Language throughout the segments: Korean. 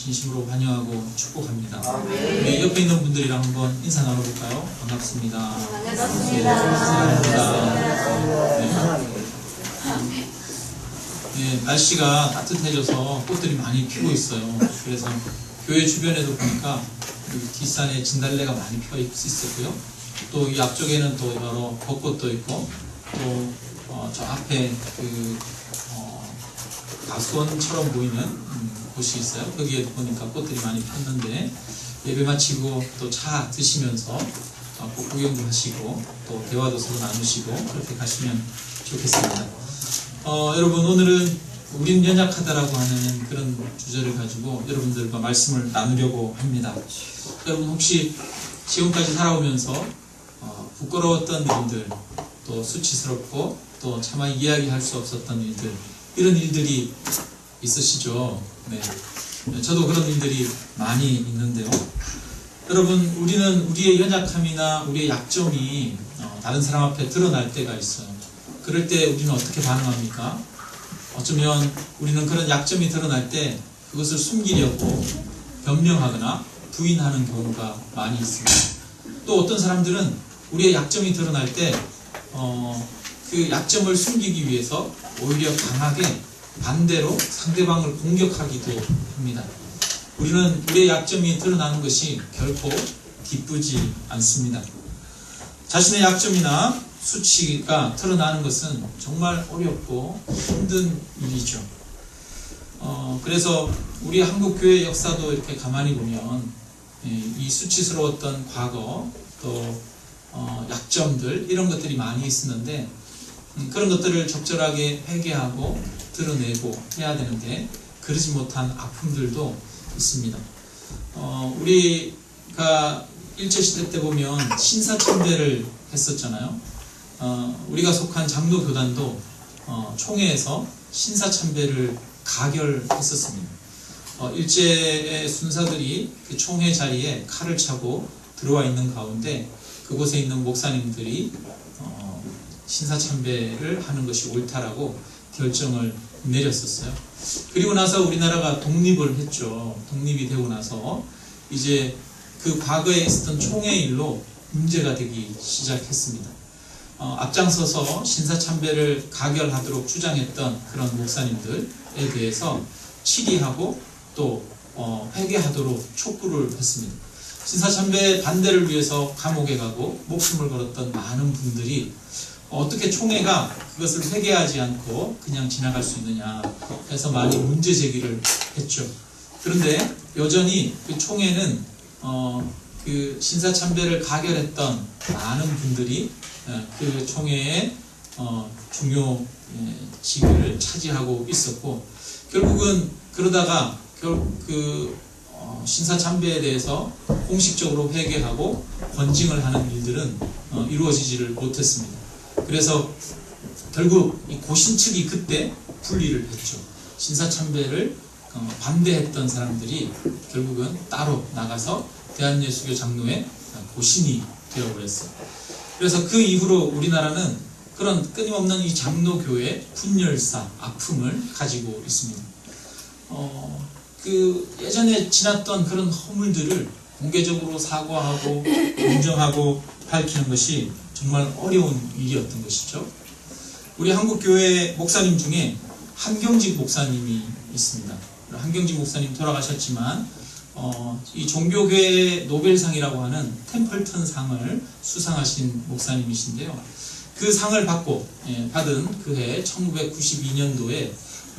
진심으로 환영하고 축복합니다. 우리 옆에 있는 분들이랑 한번 인사 나눠볼까요? 반갑습니다. 네, 날씨가 따뜻해져서 꽃들이 많이 피고 있어요. 그래서 교회 주변에도 보니까 뒷산에 진달래가 많이 피어 있었고요. 또 이 앞쪽에는 또 여러 벚꽃도 있고, 또 저 앞에 가수원처럼 보이는 곳이 있어요. 거기에 보니까 꽃들이 많이 폈는데, 예배 마치고 또 차 드시면서 꼭 구경도 하시고 또 대화도 서로 나누시고 그렇게 가시면 좋겠습니다. 여러분, 오늘은 우린 연약하다라고 하는 그런 주제를 가지고 여러분들과 말씀을 나누려고 합니다. 여러분, 혹시 지금까지 살아오면서 부끄러웠던 일들, 또 수치스럽고 또 차마 이야기할 수 없었던 일들, 이런 일들이 있으시죠? 네. 저도 그런 일들이 많이 있는데요. 여러분, 우리는 우리의 연약함이나 우리의 약점이 다른 사람 앞에 드러날 때가 있어요. 그럴 때 우리는 어떻게 반응합니까? 어쩌면 우리는 그런 약점이 드러날 때 그것을 숨기려고 변명하거나 부인하는 경우가 많이 있습니다. 또 어떤 사람들은 우리의 약점이 드러날 때 그 약점을 숨기기 위해서 오히려 강하게 반대로 상대방을 공격하기도 합니다. 우리는 우리의 약점이 드러나는 것이 결코 기쁘지 않습니다. 자신의 약점이나 수치가 드러나는 것은 정말 어렵고 힘든 일이죠. 그래서 우리 한국교회 역사도 이렇게 가만히 보면 이 수치스러웠던 과거, 또 약점들, 이런 것들이 많이 있었는데 그런 것들을 적절하게 회개하고 드러내고 해야 되는데 그러지 못한 아픔들도 있습니다. 우리가 일제시대 때 보면 신사참배를 했었잖아요. 우리가 속한 장로교단도 총회에서 신사참배를 가결했었습니다. 일제의 순사들이 그 총회 자리에 칼을 차고 들어와 있는 가운데 그곳에 있는 목사님들이 신사참배를 하는 것이 옳다라고 결정을 내렸었어요. 그리고 나서 우리나라가 독립을 했죠. 독립이 되고 나서 이제 그 과거에 있었던 총회 일로 문제가 되기 시작했습니다. 앞장서서 신사참배를 가결하도록 주장했던 그런 목사님들에 대해서 치리하고 또 회개하도록 촉구를 했습니다. 신사참배 반대를 위해서 감옥에 가고 목숨을 걸었던 많은 분들이 어떻게 총회가 그것을 회개하지 않고 그냥 지나갈 수 있느냐 해서 많이 문제 제기를 했죠. 그런데 여전히 그 총회는 그 신사참배를 가결했던 많은 분들이 그 총회의 중요 지위를 차지하고 있었고, 결국은 그러다가 그 신사참배에 대해서 공식적으로 회개하고 권징을 하는 일들은 이루어지지를 못했습니다. 그래서 결국 이 고신 측이 그때 분리를 했죠. 신사참배를 반대했던 사람들이 결국은 따로 나가서 대한예수교 장로의 고신이 되어버렸어요. 그래서 그 이후로 우리나라는 그런 끊임없는 이 장로교의 분열사, 아픔을 가지고 있습니다. 그 예전에 지났던 그런 허물들을 공개적으로 사과하고 인정하고 밝히는 것이 정말 어려운 일이었던 것이죠. 우리 한국교회 목사님 중에 한경직 목사님이 있습니다. 한경직 목사님 돌아가셨지만 이 종교계의 노벨상이라고 하는 템플턴 상을 수상하신 목사님이신데요. 그 상을 받은 그해 1992년도에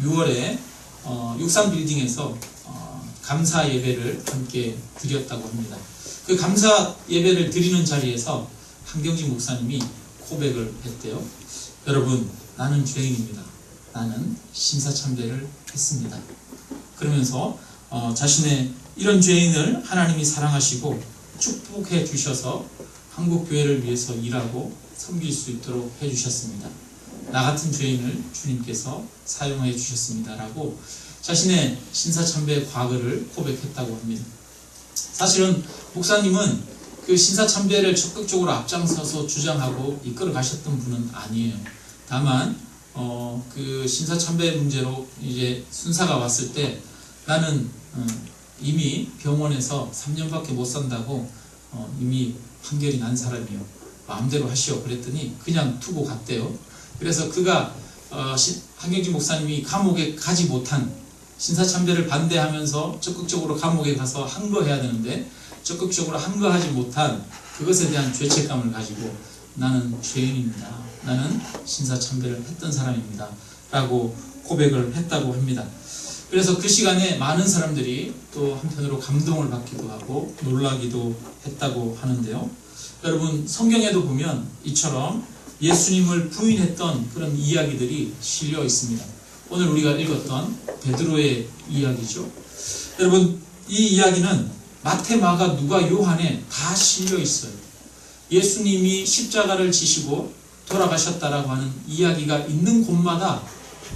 6월에 63빌딩에서 감사 예배를 함께 드렸다고 합니다. 그 감사 예배를 드리는 자리에서 한경직 목사님이 고백을 했대요. 여러분, 나는 죄인입니다. 나는 신사참배를 했습니다. 그러면서 자신의 이런 죄인을 하나님이 사랑하시고 축복해 주셔서 한국교회를 위해서 일하고 섬길 수 있도록 해주셨습니다. 나 같은 죄인을 주님께서 사용해 주셨습니다. 라고 자신의 신사참배의 과거를 고백했다고 합니다. 사실은 목사님은 그 신사참배를 적극적으로 앞장서서 주장하고 이끌어 가셨던 분은 아니에요. 다만 그 신사참배 문제로 이제 순사가 왔을 때 나는 이미 병원에서 3년밖에 못 산다고 이미 판결이 난 사람이요. 마음대로 하시오. 그랬더니 그냥 두고 갔대요. 그래서 그가 한경진 목사님이 감옥에 가지 못한, 신사참배를 반대하면서 적극적으로 감옥에 가서 항거해야 되는데 적극적으로 항거하지 못한 그것에 대한 죄책감을 가지고 나는 죄인입니다. 나는 신사참배를 했던 사람입니다. 라고 고백을 했다고 합니다. 그래서 그 시간에 많은 사람들이 또 한편으로 감동을 받기도 하고 놀라기도 했다고 하는데요. 여러분, 성경에도 보면 이처럼 예수님을 부인했던 그런 이야기들이 실려 있습니다. 오늘 우리가 읽었던 베드로의 이야기죠. 여러분, 이 이야기는 마태, 마가, 누가, 요한에 다 실려 있어요. 예수님이 십자가를 지시고 돌아가셨다라고 하는 이야기가 있는 곳마다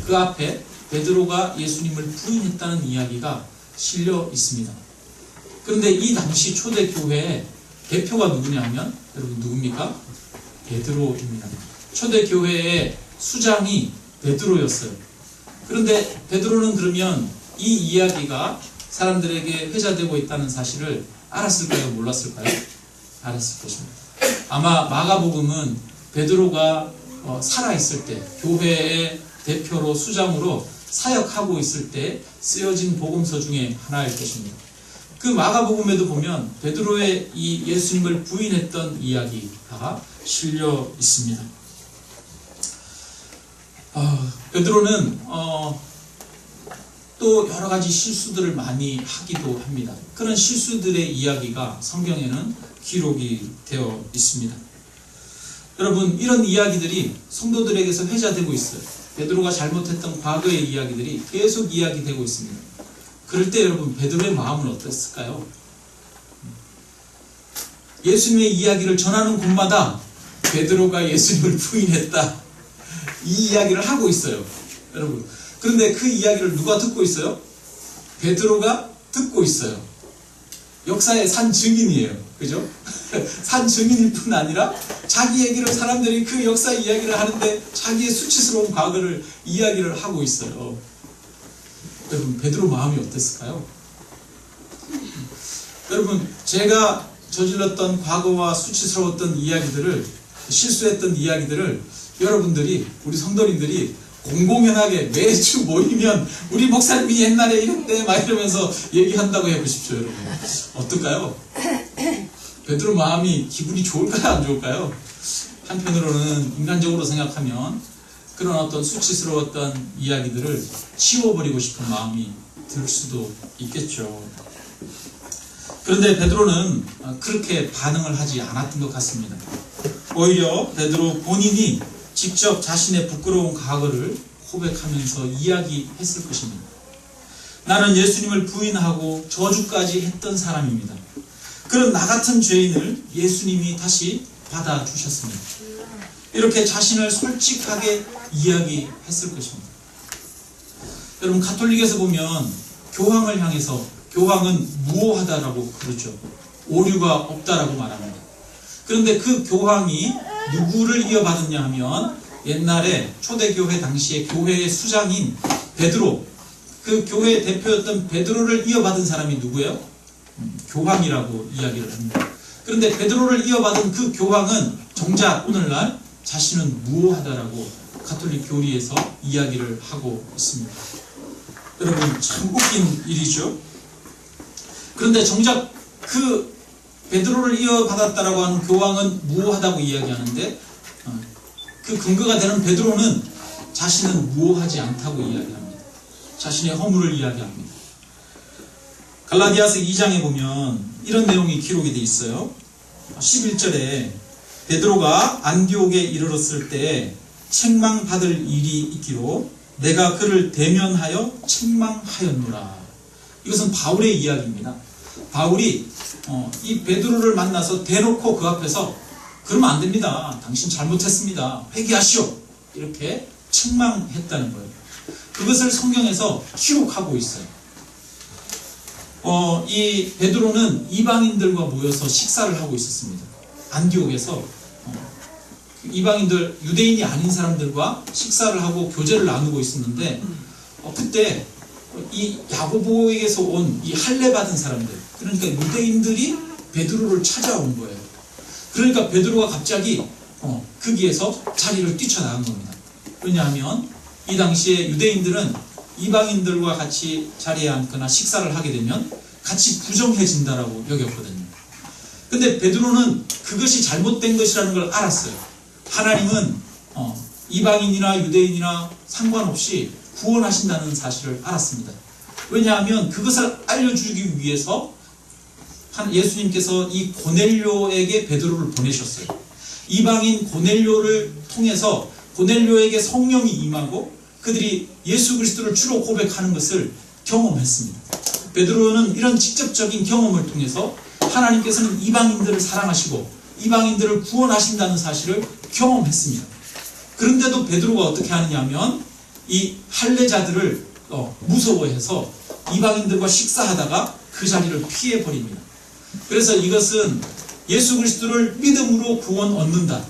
그 앞에 베드로가 예수님을 부인했다는 이야기가 실려 있습니다. 그런데 이 당시 초대교회의 대표가 누구냐면, 여러분 누굽니까? 베드로입니다. 초대교회의 수장이 베드로였어요. 그런데 베드로는 그러면 이 이야기가 사람들에게 회자되고 있다는 사실을 알았을까요? 몰랐을까요? 알았을 것입니다. 아마 마가복음은 베드로가 살아있을 때, 교회의 대표로 수장으로 사역하고 있을 때 쓰여진 복음서 중에 하나일 것입니다. 그 마가복음에도 보면 베드로의 이 예수님을 부인했던 이야기가 실려 있습니다. 베드로는 또 여러 가지 실수들을 많이 하기도 합니다. 그런 실수들의 이야기가 성경에는 기록이 되어 있습니다. 여러분, 이런 이야기들이 성도들에게서 회자되고 있어요. 베드로가 잘못했던 과거의 이야기들이 계속 이야기되고 있습니다. 그럴 때 여러분, 베드로의 마음은 어땠을까요? 예수님의 이야기를 전하는 곳마다 베드로가 예수님을 부인했다, 이 이야기를 하고 있어요. 여러분, 그런데 그 이야기를 누가 듣고 있어요? 베드로가 듣고 있어요. 역사의 산 증인이에요. 그죠? 산 증인일 뿐 아니라 자기 얘기를, 사람들이 그 역사 이야기를 하는데 자기의 수치스러운 과거를 이야기를 하고 있어요. 여러분, 베드로 마음이 어땠을까요? 여러분, 제가 저질렀던 과거와 수치스러웠던 이야기들을, 실수했던 이야기들을 여러분들이, 우리 성도님들이 공공연하게 매주 모이면 우리 목사님이 옛날에 이랬대 막 이러면서 얘기한다고 해보십시오. 여러분, 어떨까요? 베드로 마음이 기분이 좋을까요? 안 좋을까요? 한편으로는 인간적으로 생각하면 그런 어떤 수치스러웠던 이야기들을 치워버리고 싶은 마음이 들 수도 있겠죠. 그런데 베드로는 그렇게 반응을 하지 않았던 것 같습니다. 오히려 베드로 본인이 직접 자신의 부끄러운 과거를 고백하면서 이야기했을 것입니다. 나는 예수님을 부인하고 저주까지 했던 사람입니다. 그런 나 같은 죄인을 예수님이 다시 받아주셨습니다. 이렇게 자신을 솔직하게 이야기했을 것입니다. 여러분, 가톨릭에서 보면 교황을 향해서, 교황은 무오하다라고 그러죠. 오류가 없다라고 말합니다. 그런데 그 교황이 누구를 이어받았냐 하면, 옛날에 초대교회 당시에 교회의 수장인 베드로, 그 교회의 대표였던 베드로를 이어받은 사람이 누구예요? 교황이라고 이야기를 합니다. 그런데 베드로를 이어받은 그 교황은 정작 오늘날 자신은 무오하다라고 가톨릭 교리에서 이야기를 하고 있습니다. 여러분, 참 웃긴 일이죠. 그런데 정작 그 베드로를 이어받았다라고 하는 교황은 무오하다고 이야기하는데, 그 근거가 되는 베드로는 자신은 무오하지 않다고 이야기합니다. 자신의 허물을 이야기합니다. 갈라디아서 2장에 보면 이런 내용이 기록이 되어 있어요. 11절에 베드로가 안디옥에 이르렀을 때 책망받을 일이 있기로 내가 그를 대면하여 책망하였노라. 이것은 바울의 이야기입니다. 바울이 이 베드로를 만나서 대놓고 그 앞에서 그러면 안 됩니다. 당신 잘못했습니다. 회개하시오. 이렇게 책망했다는 거예요. 그것을 성경에서 기록하고 있어요. 이 베드로는 이방인들과 모여서 식사를 하고 있었습니다. 안디옥에서 이방인들, 유대인이 아닌 사람들과 식사를 하고 교제를 나누고 있었는데, 그때 이 야고보에게서 온 이 할례 받은 사람들, 그러니까 유대인들이 베드로를 찾아온 거예요. 그러니까 베드로가 갑자기 거기에서 자리를 뛰쳐나간 겁니다. 왜냐하면 이 당시에 유대인들은 이방인들과 같이 자리에 앉거나 식사를 하게 되면 같이 부정해진다라고 여겼거든요. 근데 베드로는 그것이 잘못된 것이라는 걸 알았어요. 하나님은 이방인이나 유대인이나 상관없이 구원하신다는 사실을 알았습니다. 왜냐하면 그것을 알려주기 위해서 예수님께서 이 고넬료에게 베드로를 보내셨어요. 이방인 고넬료를 통해서 고넬료에게 성령이 임하고 그들이 예수 그리스도를 주로 고백하는 것을 경험했습니다. 베드로는 이런 직접적인 경험을 통해서 하나님께서는 이방인들을 사랑하시고 이방인들을 구원하신다는 사실을 경험했습니다. 그런데도 베드로가 어떻게 하느냐 하면 이 할례자들을 무서워해서 이방인들과 식사하다가 그 자리를 피해버립니다. 그래서 이것은 예수 그리스도를 믿음으로 구원 얻는다.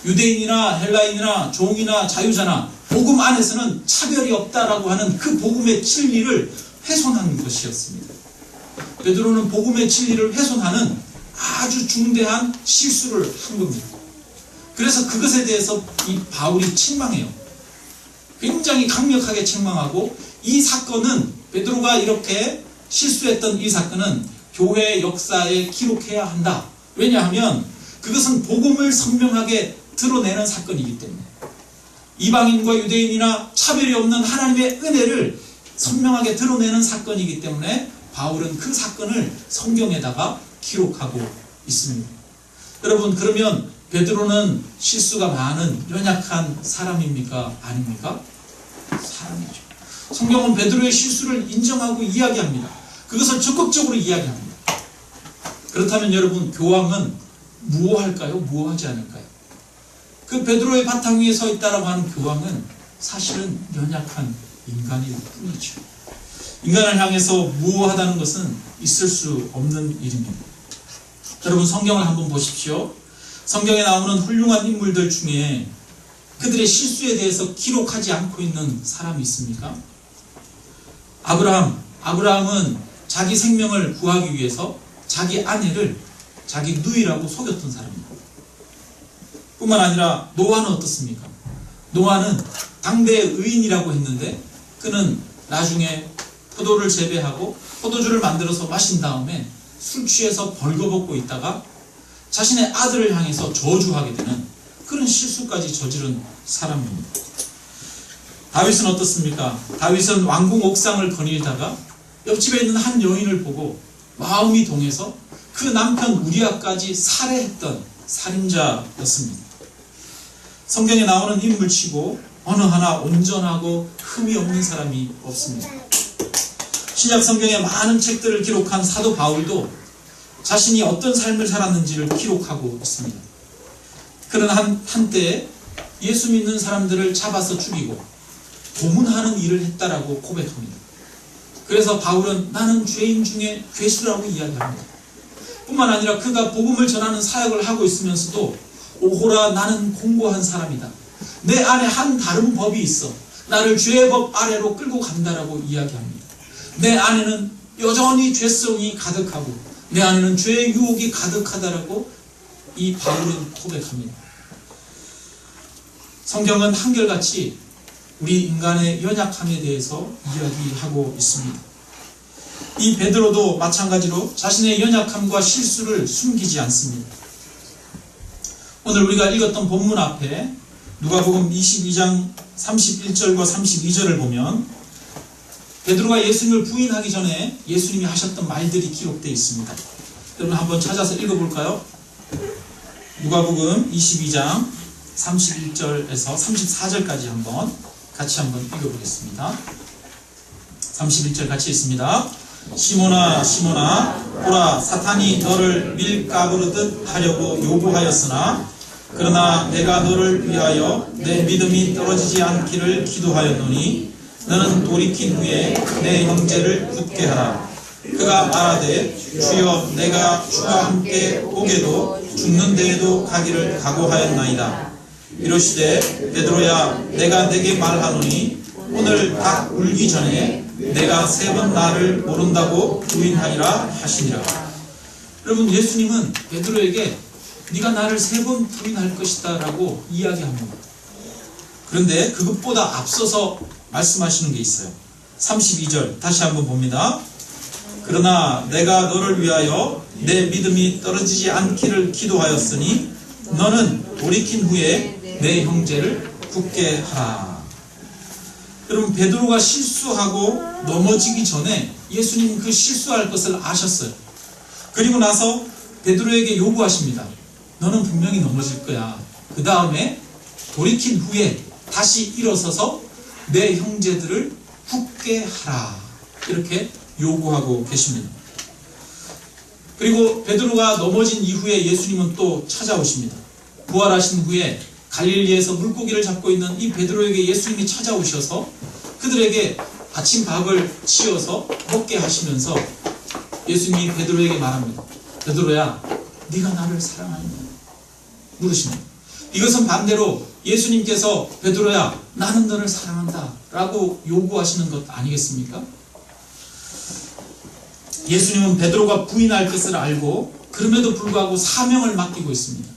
유대인이나 헬라인이나 종이나 자유자나 복음 안에서는 차별이 없다라고 하는 그 복음의 진리를 훼손한 것이었습니다. 베드로는 복음의 진리를 훼손하는 아주 중대한 실수를 한 겁니다. 그래서 그것에 대해서 이 바울이 책망해요. 굉장히 강력하게 책망하고, 이 사건은 베드로가 이렇게 실수했던 이 사건은 교회 역사에 기록해야 한다. 왜냐하면 그것은 복음을 선명하게 드러내는 사건이기 때문에, 이방인과 유대인이나 차별이 없는 하나님의 은혜를 선명하게 드러내는 사건이기 때문에 바울은 그 사건을 성경에다가 기록하고 있습니다. 여러분, 그러면 베드로는 실수가 많은 연약한 사람입니까? 아닙니까? 사람이죠. 성경은 베드로의 실수를 인정하고 이야기합니다. 그것을 적극적으로 이야기합니다. 그렇다면 여러분, 교황은 무엇할까요? 무엇하지 않을까요? 그 베드로의 바탕 위에 서 있다라고 하는 교황은 사실은 연약한 인간일 뿐이죠. 인간을 향해서 무엇하다는 것은 있을 수 없는 일입니다. 여러분, 성경을 한번 보십시오. 성경에 나오는 훌륭한 인물들 중에 그들의 실수에 대해서 기록하지 않고 있는 사람이 있습니까? 아브라함은 자기 생명을 구하기 위해서 자기 아내를 자기 누이라고 속였던 사람입니다. 뿐만 아니라 노아는 어떻습니까? 노아는 당대의 의인이라고 했는데 그는 나중에 포도를 재배하고 포도주를 만들어서 마신 다음에 술 취해서 벌거벗고 있다가 자신의 아들을 향해서 저주하게 되는 그런 실수까지 저지른 사람입니다. 다윗은 어떻습니까? 다윗은 왕궁 옥상을 거닐다가 옆집에 있는 한 여인을 보고 마음이 동해서 그 남편 우리아까지 살해했던 살인자였습니다. 성경에 나오는 인물치고 어느 하나 온전하고 흠이 없는 사람이 없습니다. 신약 성경의 많은 책들을 기록한 사도 바울도 자신이 어떤 삶을 살았는지를 기록하고 있습니다. 그는 한때에 예수 믿는 사람들을 잡아서 죽이고 고문하는 일을 했다라고 고백합니다. 그래서 바울은 나는 죄인 중에 괴수라고 이야기합니다. 뿐만 아니라 그가 복음을 전하는 사역을 하고 있으면서도 오호라, 나는 공고한 사람이다. 내 안에 한 다른 법이 있어 나를 죄의 법 아래로 끌고 간다라고 이야기합니다. 내 안에는 여전히 죄성이 가득하고 내 안에는 죄의 유혹이 가득하다라고 이 바울은 고백합니다. 성경은 한결같이 우리 인간의 연약함에 대해서 이야기하고 있습니다. 이 베드로도 마찬가지로 자신의 연약함과 실수를 숨기지 않습니다. 오늘 우리가 읽었던 본문 앞에 누가복음 22장 31절과 32절을 보면 베드로가 예수님을 부인하기 전에 예수님이 하셨던 말들이 기록되어 있습니다. 여러분 한번 찾아서 읽어볼까요? 누가복음 22장 31절에서 34절까지 같이 한번 읽어보겠습니다. 31절 같이 있습니다. 시몬아 시몬아 보라, 사탄이 너를 밀가부르듯 하려고 요구하였으나 그러나 내가 너를 위하여 내 믿음이 떨어지지 않기를 기도하였노니 너는 돌이킨 후에 내 형제를 굳게 하라. 그가 말하되 주여 내가 주와 함께 오게도 죽는 데에도 가기를 각오하였나이다. 이르시되 베드로야 내가 내게 말하노니 오늘 닭 울기 전에 내가 3번 나를 모른다고 부인하리라 하시니라. 여러분, 예수님은 베드로에게 네가 나를 3번 부인할 것이다 라고 이야기합니다. 그런데 그것보다 앞서서 말씀하시는 게 있어요. 32절 다시 한번 봅니다. 그러나 내가 너를 위하여 내 믿음이 떨어지지 않기를 기도하였으니 너는 돌이킨 후에 내 형제를 굳게 하라. 여러분, 베드로가 실수하고 넘어지기 전에 예수님은 그 실수할 것을 아셨어요. 그리고 나서 베드로에게 요구하십니다. 너는 분명히 넘어질 거야. 그 다음에 돌이킨 후에 다시 일어서서 내 형제들을 굳게 하라. 이렇게 요구하고 계십니다. 그리고 베드로가 넘어진 이후에 예수님은 또 찾아오십니다. 부활하신 후에 갈릴리에서 물고기를 잡고 있는 이 베드로에게 예수님이 찾아오셔서 그들에게 아침밥을 지어서 먹게 하시면서 예수님이 베드로에게 말합니다. 베드로야, 네가 나를 사랑하느냐? 물으십니다. 이것은 반대로 예수님께서 베드로야, 나는 너를 사랑한다 라고 요구하시는 것 아니겠습니까? 예수님은 베드로가 부인할 것을 알고 그럼에도 불구하고 사명을 맡기고 있습니다.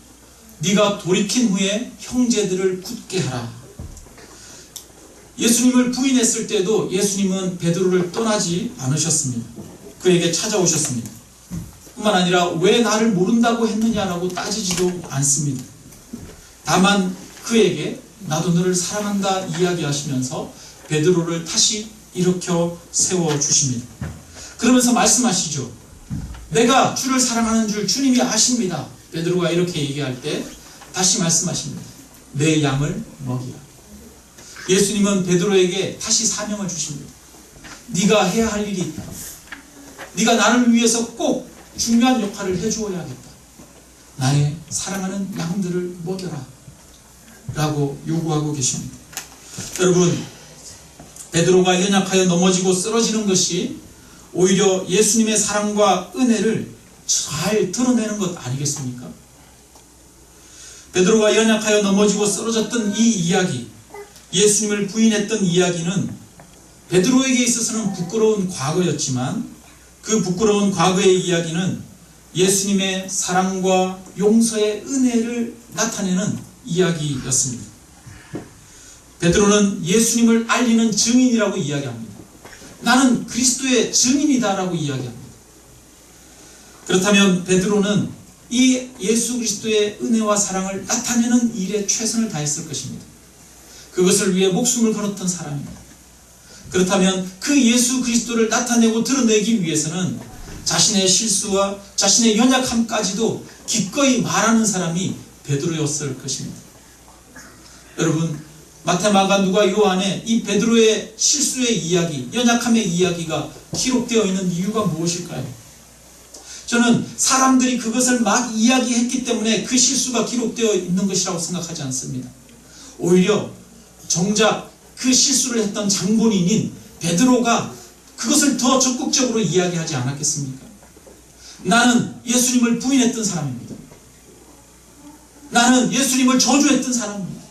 네가 돌이킨 후에 형제들을 굳게 하라. 예수님을 부인했을 때도 예수님은 베드로를 떠나지 않으셨습니다. 그에게 찾아오셨습니다. 뿐만 아니라 왜 나를 모른다고 했느냐라고 따지지도 않습니다. 다만 그에게 나도 너를 사랑한다 이야기하시면서 베드로를 다시 일으켜 세워주십니다. 그러면서 말씀하시죠. 내가 주를 사랑하는 줄 주님이 아십니다. 베드로가 이렇게 얘기할 때 다시 말씀하십니다. 내 양을 먹이라. 예수님은 베드로에게 다시 사명을 주십니다. 네가 해야 할 일이 있다. 네가 나를 위해서 꼭 중요한 역할을 해주어야겠다. 나의 사랑하는 양들을 먹여라 라고 요구하고 계십니다. 여러분, 베드로가 연약하여 넘어지고 쓰러지는 것이 오히려 예수님의 사랑과 은혜를 잘 드러내는 것 아니겠습니까? 베드로가 연약하여 넘어지고 쓰러졌던 이 이야기, 예수님을 부인했던 이야기는 베드로에게 있어서는 부끄러운 과거였지만 그 부끄러운 과거의 이야기는 예수님의 사랑과 용서의 은혜를 나타내는 이야기였습니다. 베드로는 예수님을 알리는 증인이라고 이야기합니다. 나는 그리스도의 증인이다라고 이야기합니다. 그렇다면 베드로는 이 예수 그리스도의 은혜와 사랑을 나타내는 일에 최선을 다했을 것입니다. 그것을 위해 목숨을 걸었던 사람입니다. 그렇다면 그 예수 그리스도를 나타내고 드러내기 위해서는 자신의 실수와 자신의 연약함까지도 기꺼이 말하는 사람이 베드로였을 것입니다. 여러분, 마태, 마가, 누가, 요한에 이 베드로의 실수의 이야기, 연약함의 이야기가 기록되어 있는 이유가 무엇일까요? 저는 사람들이 그것을 막 이야기했기 때문에 그 실수가 기록되어 있는 것이라고 생각하지 않습니다. 오히려 정작 그 실수를 했던 장본인인 베드로가 그것을 더 적극적으로 이야기하지 않았겠습니까? 나는 예수님을 부인했던 사람입니다. 나는 예수님을 저주했던 사람입니다.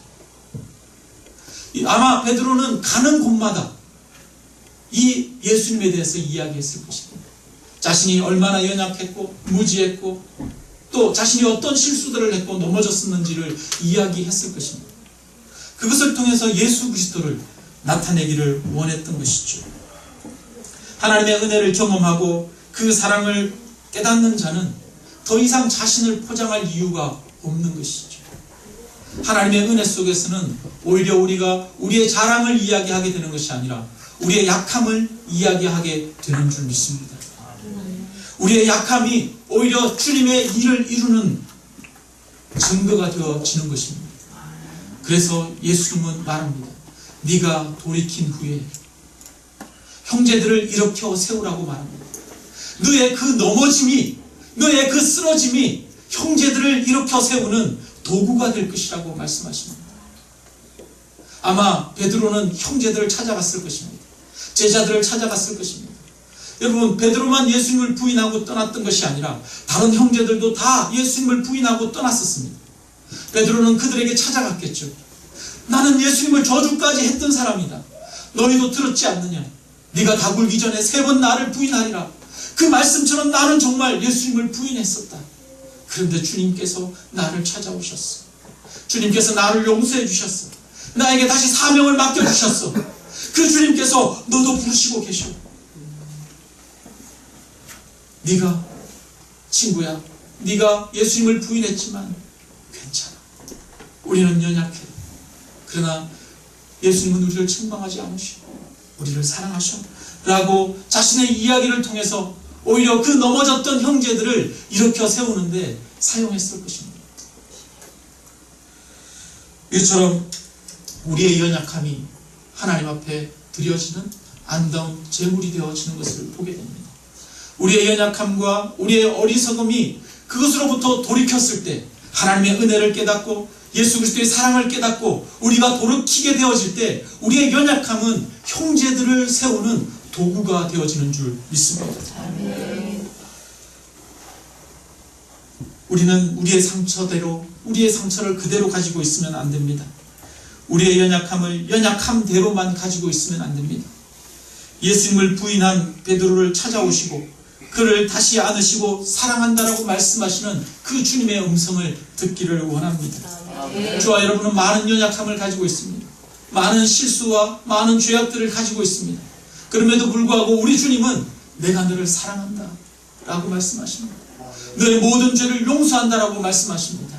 아마 베드로는 가는 곳마다 이 예수님에 대해서 이야기했을 것입니다. 자신이 얼마나 연약했고 무지했고 또 자신이 어떤 실수들을 했고 넘어졌었는지를 이야기했을 것입니다. 그것을 통해서 예수 그리스도를 나타내기를 원했던 것이죠. 하나님의 은혜를 경험하고 그 사랑을 깨닫는 자는 더 이상 자신을 포장할 이유가 없는 것이죠. 하나님의 은혜 속에서는 오히려 우리가 우리의 자랑을 이야기하게 되는 것이 아니라 우리의 약함을 이야기하게 되는 줄 믿습니다. 우리의 약함이 오히려 주님의 일을 이루는 증거가 되어지는 것입니다. 그래서 예수님은 말합니다. 네가 돌이킨 후에 형제들을 일으켜 세우라고 말합니다. 너의 그 넘어짐이, 너의 그 쓰러짐이 형제들을 일으켜 세우는 도구가 될 것이라고 말씀하십니다. 아마 베드로는 형제들을 찾아갔을 것입니다. 제자들을 찾아갔을 것입니다. 여러분, 베드로만 예수님을 부인하고 떠났던 것이 아니라 다른 형제들도 다 예수님을 부인하고 떠났었습니다. 베드로는 그들에게 찾아갔겠죠. 나는 예수님을 저주까지 했던 사람이다. 너희도 들었지 않느냐? 네가 다 굴기 전에 3번 나를 부인하리라. 그 말씀처럼 나는 정말 예수님을 부인했었다. 그런데 주님께서 나를 찾아오셨어. 주님께서 나를 용서해 주셨어. 나에게 다시 사명을 맡겨주셨어. 그 주님께서 너도 부르시고 계셔. 네가 친구야, 네가 예수님을 부인했지만 괜찮아. 우리는 연약해. 그러나 예수님은 우리를 책망하지 않으시고 우리를 사랑하셔 라고 자신의 이야기를 통해서 오히려 그 넘어졌던 형제들을 일으켜 세우는데 사용했을 것입니다. 이처럼 우리의 연약함이 하나님 앞에 드려지는 아름다운 제물이 되어지는 것을 보게 됩니다. 우리의 연약함과 우리의 어리석음이 그것으로부터 돌이켰을 때 하나님의 은혜를 깨닫고 예수 그리스도의 사랑을 깨닫고 우리가 돌이키게 되어질 때 우리의 연약함은 형제들을 세우는 도구가 되어지는 줄 믿습니다. 우리는 우리의 상처대로 우리의 상처를 그대로 가지고 있으면 안 됩니다. 우리의 연약함을 연약함대로만 가지고 있으면 안 됩니다. 예수님을 부인한 베드로를 찾아오시고 그를 다시 안으시고 사랑한다라고 말씀하시는 그 주님의 음성을 듣기를 원합니다. 저와 여러분은 많은 연약함을 가지고 있습니다. 많은 실수와 많은 죄악들을 가지고 있습니다. 그럼에도 불구하고 우리 주님은 내가 너를 사랑한다 라고 말씀하십니다. 너의 모든 죄를 용서한다라고 말씀하십니다.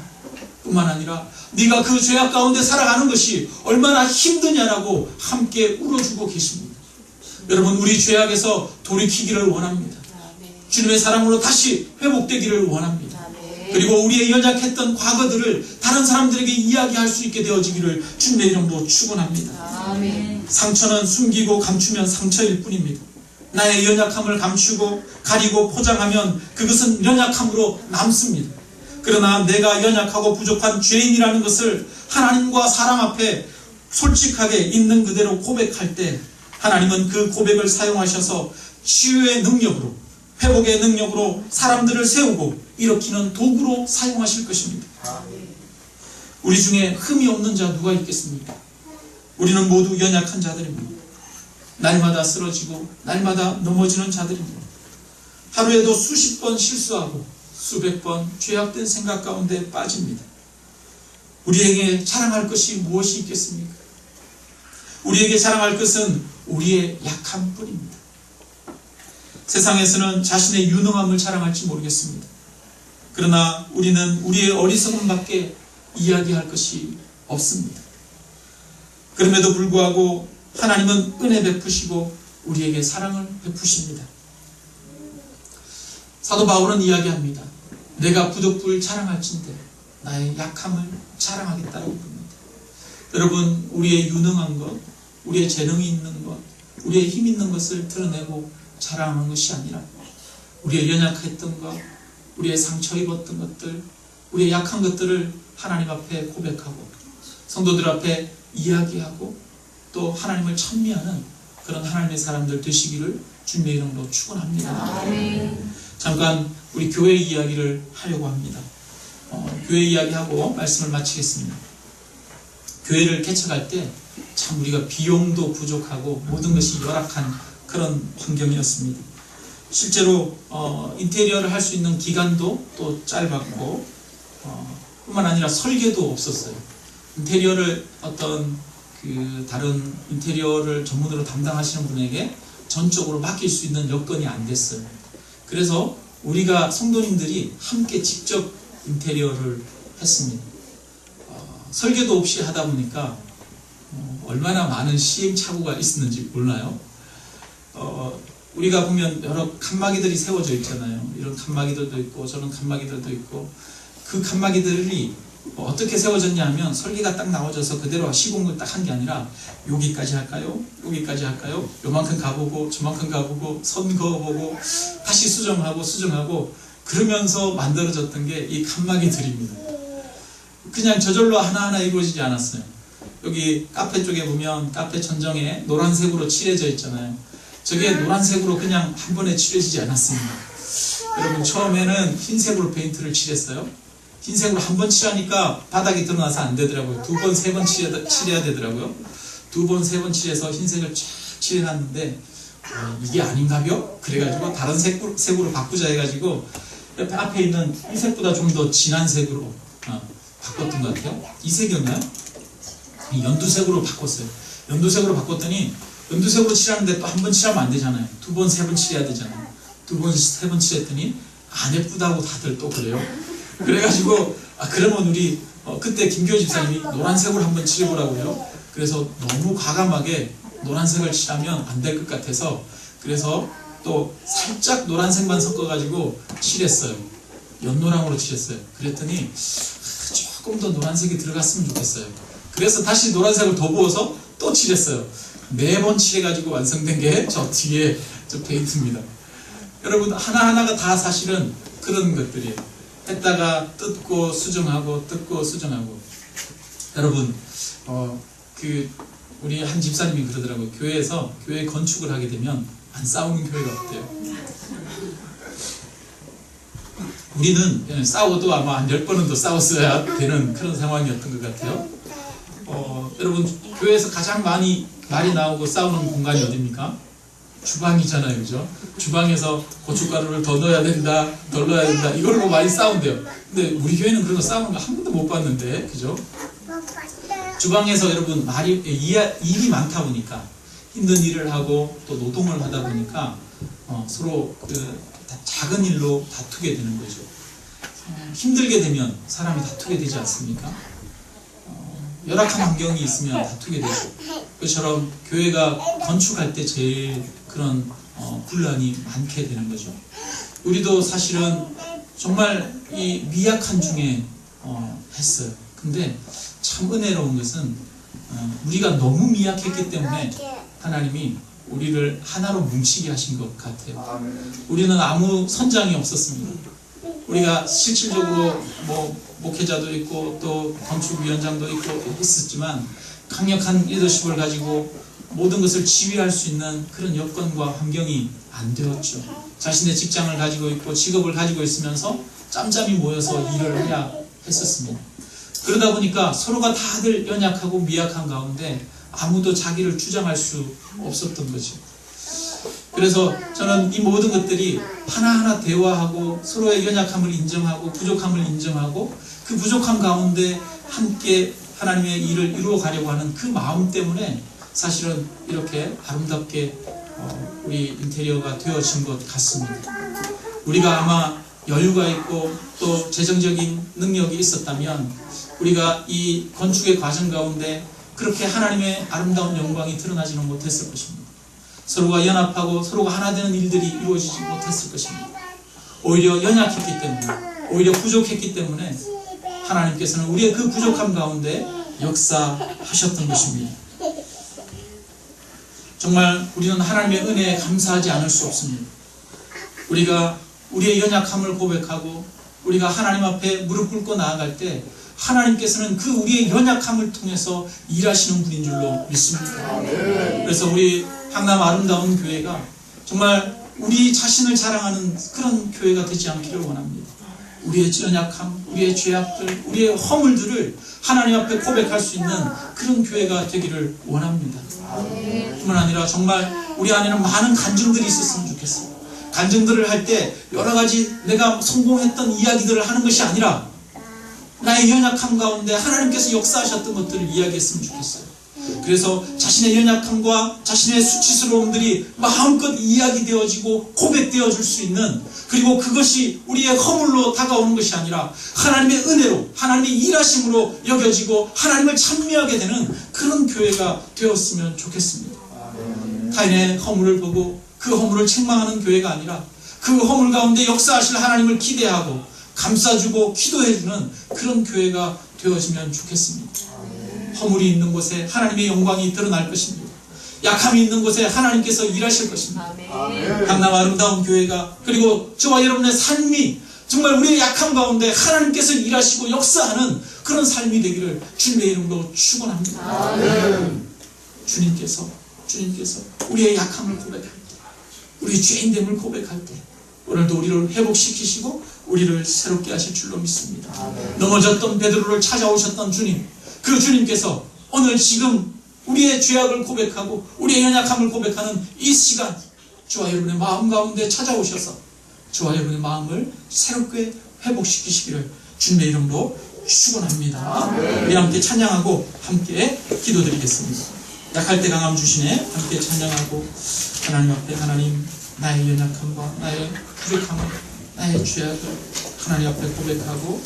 뿐만 아니라 네가 그 죄악 가운데 살아가는 것이 얼마나 힘드냐라고 함께 울어주고 계십니다. 여러분, 우리 죄악에서 돌이키기를 원합니다. 주님의 사랑으로 다시 회복되기를 원합니다. 그리고 우리의 연약했던 과거들을 다른 사람들에게 이야기할 수 있게 되어지기를 주님의 이름으로 축원합니다. 상처는 숨기고 감추면 상처일 뿐입니다. 나의 연약함을 감추고 가리고 포장하면 그것은 연약함으로 남습니다. 그러나 내가 연약하고 부족한 죄인이라는 것을 하나님과 사람 앞에 솔직하게 있는 그대로 고백할 때 하나님은 그 고백을 사용하셔서 치유의 능력으로, 회복의 능력으로 사람들을 세우고 일으키는 도구로 사용하실 것입니다. 우리 중에 흠이 없는 자 누가 있겠습니까? 우리는 모두 연약한 자들입니다. 날마다 쓰러지고 날마다 넘어지는 자들입니다. 하루에도 수십 번 실수하고 수백 번 죄악된 생각 가운데 빠집니다. 우리에게 자랑할 것이 무엇이 있겠습니까? 우리에게 자랑할 것은 우리의 약함뿐입니다. 세상에서는 자신의 유능함을 자랑할지 모르겠습니다. 그러나 우리는 우리의 어리석음밖에 이야기할 것이 없습니다. 그럼에도 불구하고 하나님은 은혜 베푸시고 우리에게 사랑을 베푸십니다. 사도 바울은 이야기합니다. 내가 부득불 자랑할진대 나의 약함을 자랑하겠다고 부릅니다. 여러분, 우리의 유능한 것, 우리의 재능이 있는 것, 우리의 힘 있는 것을 드러내고 자랑하는 것이 아니라 우리의 연약했던 것, 우리의 상처 입었던 것들, 우리의 약한 것들을 하나님 앞에 고백하고 성도들 앞에 이야기하고 또 하나님을 찬미하는 그런 하나님의 사람들 되시기를 주님의 이름으로 축원합니다. 잠깐 우리 교회 이야기를 하려고 합니다. 교회 이야기하고 말씀을 마치겠습니다. 교회를 개척할 때 참 우리가 비용도 부족하고 모든 것이 열악한 그런 환경이었습니다. 실제로 인테리어를 할 수 있는 기간도 또 짧았고 뿐만 아니라 설계도 없었어요. 인테리어를 어떤 다른 인테리어를 전문으로 담당하시는 분에게 전적으로 맡길 수 있는 여건이 안 됐어요. 그래서 우리가 성도님들이 함께 직접 인테리어를 했습니다. 설계도 없이 하다 보니까 얼마나 많은 시행착오가 있었는지 몰라요. 우리가 보면 여러 칸막이들이 세워져 있잖아요. 이런 칸막이들도 있고 저런 칸막이들도 있고 그 칸막이들이 어떻게 세워졌냐 하면 설계가 딱 나와져서 그대로 시공을 딱 한 게 아니라 여기까지 할까요? 여기까지 할까요? 요만큼 가보고 저만큼 가보고 선 그어보고 다시 수정하고 그러면서 만들어졌던 게 이 칸막이들입니다. 그냥 저절로 하나하나 이루어지지 않았어요. 여기 카페 쪽에 보면 카페 천정에 노란색으로 칠해져 있잖아요. 저게 노란색으로 그냥 한 번에 칠해지지 않았습니다. 여러분, 처음에는 흰색으로 페인트를 칠했어요. 흰색으로 한 번 칠하니까 바닥이 드러나서 안 되더라고요. 2번, 3번 칠해야 되더라고요. 2번, 3번 칠해서 흰색을 쫙 칠해놨는데 이게 아닌가요? 그래가지고 다른 색으로 바꾸자 해가지고 옆에 앞에 있는 이 색보다 좀 더 진한 색으로 바꿨던 것 같아요. 이 색이었나요? 연두색으로 바꿨어요. 연두색으로 바꿨더니 연두색으로 칠하는데 또 한 번 칠하면 안 되잖아요. 두 번, 세 번 칠해야 되잖아요. 두 번, 세 번 칠했더니 안 예쁘다고 다들 또 그래요. 그래가지고 그러면 우리 그때 김교희 집사님이 노란색으로 한번 칠해보라고요. 그래서 너무 과감하게 노란색을 칠하면 안 될 것 같아서 그래서 또 살짝 노란색만 섞어가지고 칠했어요. 연노랑으로 칠했어요. 그랬더니 조금 더 노란색이 들어갔으면 좋겠어요. 그래서 다시 노란색을 더 부어서 또 칠했어요. 4번 칠해가지고 완성된 게 저 뒤에 저 페인트입니다. 여러분 하나하나가 다 사실은 그런 것들이에요. 했다가 뜯고 수정하고 뜯고 수정하고. 여러분 우리 한 집사님이 그러더라고요. 교회에서 교회 건축을 하게 되면 안 싸우는 교회가 없대요. 우리는 싸워도 아마 한 10번은 더 싸웠어야 되는 그런 상황이었던 것 같아요. 여러분 교회에서 가장 많이 말이 나오고 싸우는 공간이 어디입니까? 주방이잖아요, 그죠? 주방에서 고춧가루를 더 넣어야 된다, 덜 넣어야 된다, 이걸로 많이 싸운대요. 근데 우리 교회는 그런 거 싸우는 거 한 번도 못 봤는데, 그죠? 주방에서 여러분 일이 많다 보니까 힘든 일을 하고 또 노동을 하다 보니까 서로 작은 일로 다투게 되는 거죠. 힘들게 되면 사람이 다투게 되지 않습니까? 열악한 환경이 있으면 다투게 되죠. 그처럼 교회가 건축할 때 제일 그런 분란이 많게 되는 거죠. 우리도 사실은 정말 이 미약한 중에 했어요. 근데 참 은혜로운 것은 우리가 너무 미약했기 때문에 하나님이 우리를 하나로 뭉치게 하신 것 같아요. 우리는 아무 선장이 없었습니다. 우리가 실질적으로 목회자도 있고 또 건축위원장도 있고 있었지만 강력한 리더십을 가지고 모든 것을 지휘할 수 있는 그런 여건과 환경이 안 되었죠. 자신의 직장을 가지고 있고 직업을 가지고 있으면서 짬짬이 모여서 일을 해야 했었습니다. 그러다 보니까 서로가 다들 연약하고 미약한 가운데 아무도 자기를 주장할 수 없었던 거죠. 그래서 저는 이 모든 것들이 하나하나 대화하고 서로의 연약함을 인정하고 부족함을 인정하고 그 부족함 가운데 함께 하나님의 일을 이루어 가려고 하는 그 마음 때문에 사실은 이렇게 아름답게 우리 인테리어가 되어진 것 같습니다. 우리가 아마 여유가 있고 또 재정적인 능력이 있었다면 우리가 이 건축의 과정 가운데 그렇게 하나님의 아름다운 영광이 드러나지는 못했을 것입니다. 서로가 연합하고 서로가 하나 되는 일들이 이루어지지 못했을 것입니다. 오히려 연약했기 때문에, 오히려 부족했기 때문에 하나님께서는 우리의 그 부족함 가운데 역사하셨던 것입니다. 정말 우리는 하나님의 은혜에 감사하지 않을 수 없습니다. 우리가 우리의 연약함을 고백하고 우리가 하나님 앞에 무릎 꿇고 나아갈 때 하나님께서는 그 우리의 연약함을 통해서 일하시는 분인 줄로 믿습니다. 그래서 우리 항남 아름다운 교회가 정말 우리 자신을 자랑하는 그런 교회가 되지 않기를 원합니다. 우리의 연약함, 우리의 죄악들, 우리의 허물들을 하나님 앞에 고백할 수 있는 그런 교회가 되기를 원합니다. 뿐만 아니라 정말 우리 안에는 많은 간증들이 있었으면 좋겠어요. 간증들을 할 때 여러 가지 내가 성공했던 이야기들을 하는 것이 아니라 나의 연약함 가운데 하나님께서 역사하셨던 것들을 이야기했으면 좋겠어요. 그래서 자신의 연약함과 자신의 수치스러움들이 마음껏 이야기되어지고 고백되어질 수 있는, 그리고 그것이 우리의 허물로 다가오는 것이 아니라 하나님의 은혜로 하나님의 일하심으로 여겨지고 하나님을 찬미하게 되는 그런 교회가 되었으면 좋겠습니다. 타인의 허물을 보고 그 허물을 책망하는 교회가 아니라 그 허물 가운데 역사하실 하나님을 기대하고 감싸주고 기도해주는 그런 교회가 되어지면 좋겠습니다. 허물이 있는 곳에 하나님의 영광이 드러날 것입니다. 약함이 있는 곳에 하나님께서 일하실 것입니다. 강남 아름다운 교회가, 그리고 저와 여러분의 삶이 정말 우리의 약함 가운데 하나님께서 일하시고 역사하는 그런 삶이 되기를 주님의 이름으로 축원합니다. 주님께서 우리의 약함을 고백할 때, 우리의 죄인됨을 고백할 때 오늘도 우리를 회복시키시고 우리를 새롭게 하실 줄로 믿습니다. 넘어졌던 베드로를 찾아오셨던 주님, 그 주님께서 오늘 지금 우리의 죄악을 고백하고 우리의 연약함을 고백하는 이 시간 저와 여러분의 마음 가운데 찾아오셔서 저와 여러분의 마음을 새롭게 회복시키시기를 주님의 이름으로 축원합니다. 우리 함께 찬양하고 함께 기도드리겠습니다. 약할 때 강함 주시네. 함께 찬양하고 하나님 앞에 하나님 나의 연약함과 나의 부족함을 나의 죄악을 하나님 앞에 고백하고